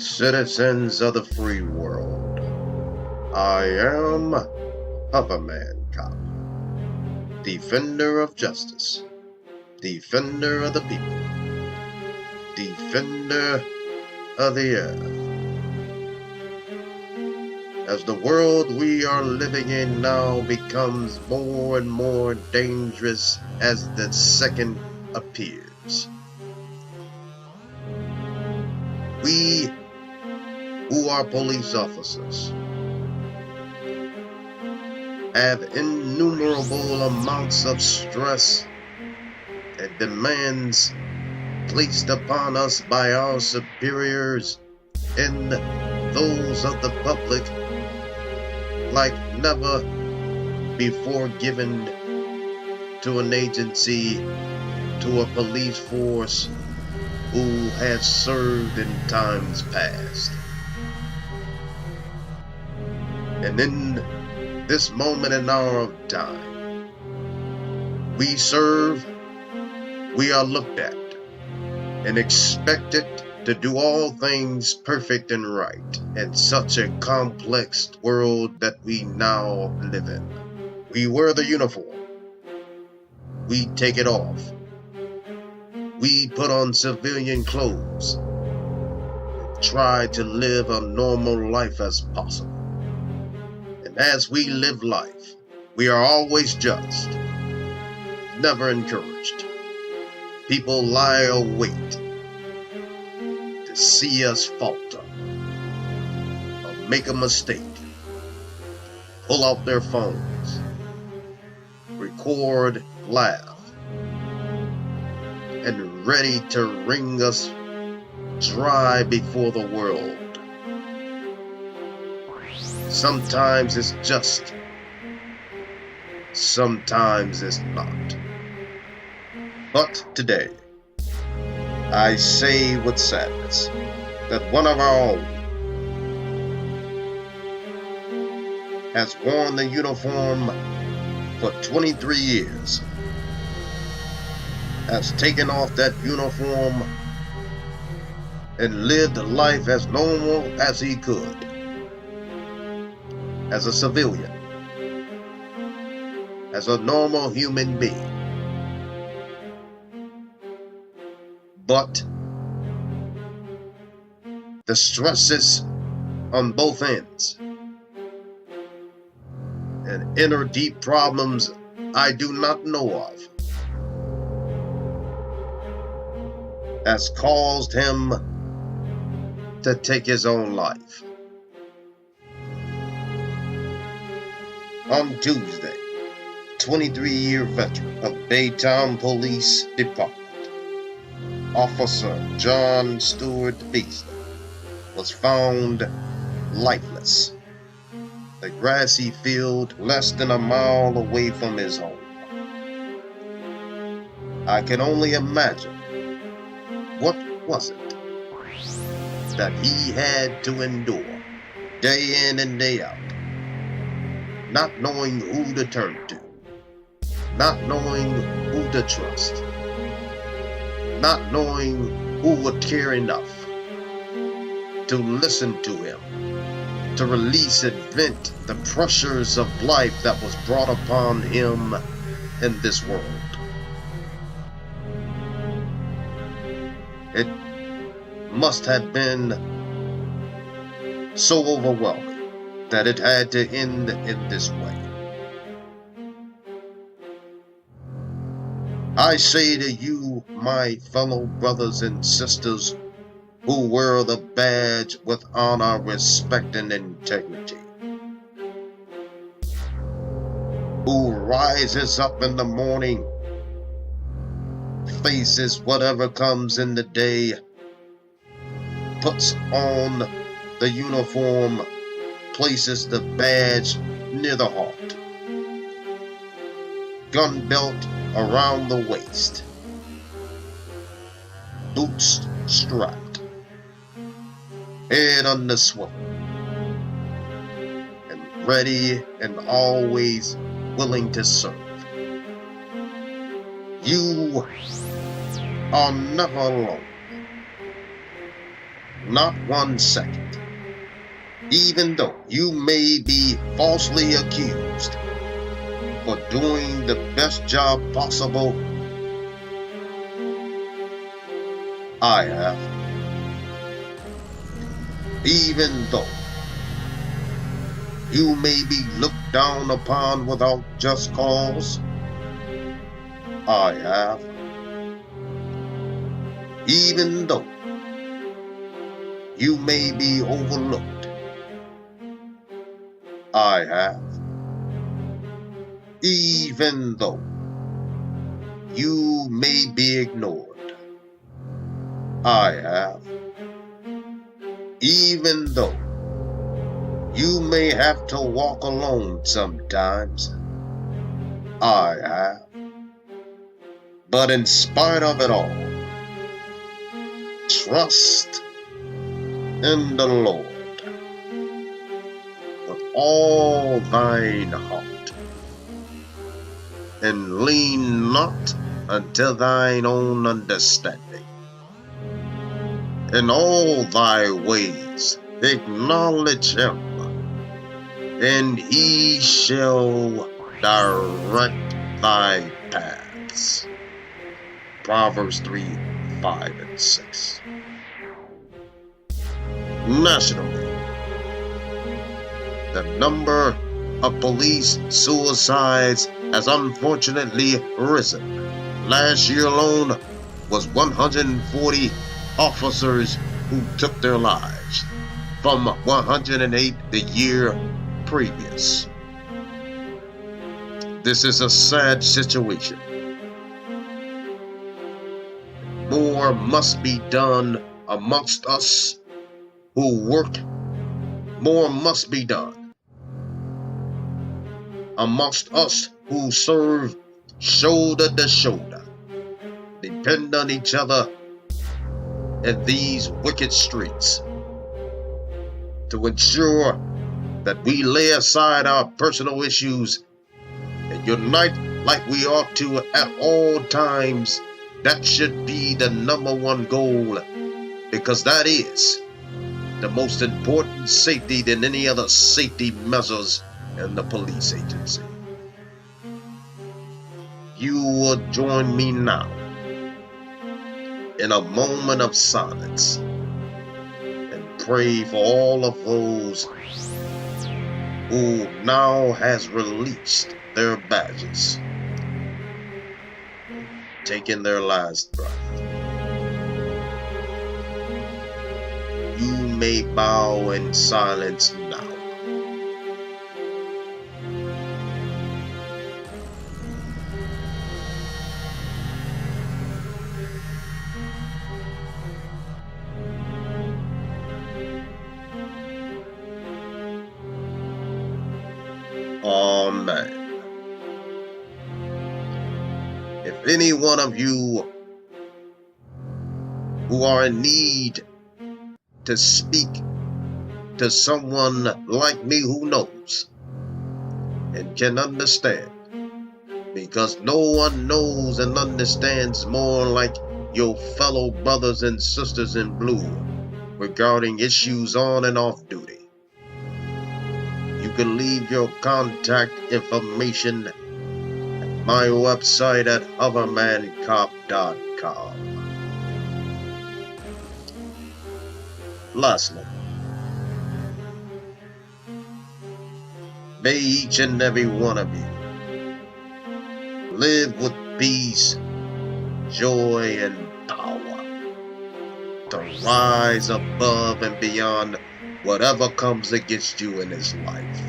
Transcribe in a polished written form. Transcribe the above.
Citizens of the free world, I am Pufferman Cop, defender of justice, defender of the people, defender of the earth. As the world we are living in now becomes more and more dangerous as the second appears, we who are police officers have innumerable amounts of stress and demands placed upon us by our superiors and those of the public like never before given to an agency, to a police force who has served in times past. And in this moment and hour of time, we serve, we are looked at, and expected to do all things perfect and right in such a complex world that we now live in. We wear the uniform. We take it off. We put on civilian clothes and try to live a normal life as possible. And as we live life, we are always judged, never encouraged. People lie awake to see us falter or make a mistake, pull out their phones, record, laugh, and ready to wring us dry before the world. Sometimes it's just, sometimes it's not. But today, I say with sadness that one of our own has worn the uniform for 23 years, has taken off that uniform and lived life as normal as he could, as a civilian, as a normal human being. But the stresses on both ends and inner deep problems I do not know of has caused him to take his own life. On Tuesday, 23-year veteran of Baytown Police Department, Officer Jon Stewart was found lifeless in a grassy field less than a mile away from his home. I can only imagine what was it that he had to endure day in and day out, not knowing who to turn to, not knowing who to trust, not knowing who would care enough to listen to him, to release and vent the pressures of life that was brought upon him in this world. It must have been so overwhelming that it had to end in this way. I say to you, my fellow brothers and sisters who wear the badge with honor, respect, and integrity, who rises up in the morning, faces whatever comes in the day, puts on the uniform, places the badge near the heart, gun belt around the waist, boots strapped, head on the swivel, and ready and always willing to serve. You are never alone. not 1 second. Even though you may be falsely accused for doing the best job possible, I have. Even though you may be looked down upon without just cause, I have. Even though you may be overlooked, I have. Even though you may be ignored, I have. Even though you may have to walk alone sometimes, I have. But in spite of it all, trust in the Lord with all thine heart, and lean not unto thine own understanding. In all thy ways acknowledge him, and he shall direct thy paths. Proverbs 3, 5, and 6. Nationally, the number of police suicides has unfortunately risen. Last year alone was 140 officers who took their lives, from 108 the year previous. This is a sad situation. More must be done amongst us who work. More must be done amongst us who serve shoulder to shoulder, depend on each other in these wicked streets, to ensure that we lay aside our personal issues and unite like we ought to at all times. That should be the number one goal, because that is the most important safety than any other safety measures in the police agency. You will join me now in a moment of silence and pray for all of those who now has released their badges, taking their last breath. You may bow in silence now. Amen. If any one of you who are in need to speak to someone like me who knows and can understand, because no one knows and understands more like your fellow brothers and sisters in blue regarding issues on and off duty, you can leave your contact information at my website at hovermancop.com. Lastly, may each and every one of you live with peace, joy, and power to rise above and beyond whatever comes against you in this life.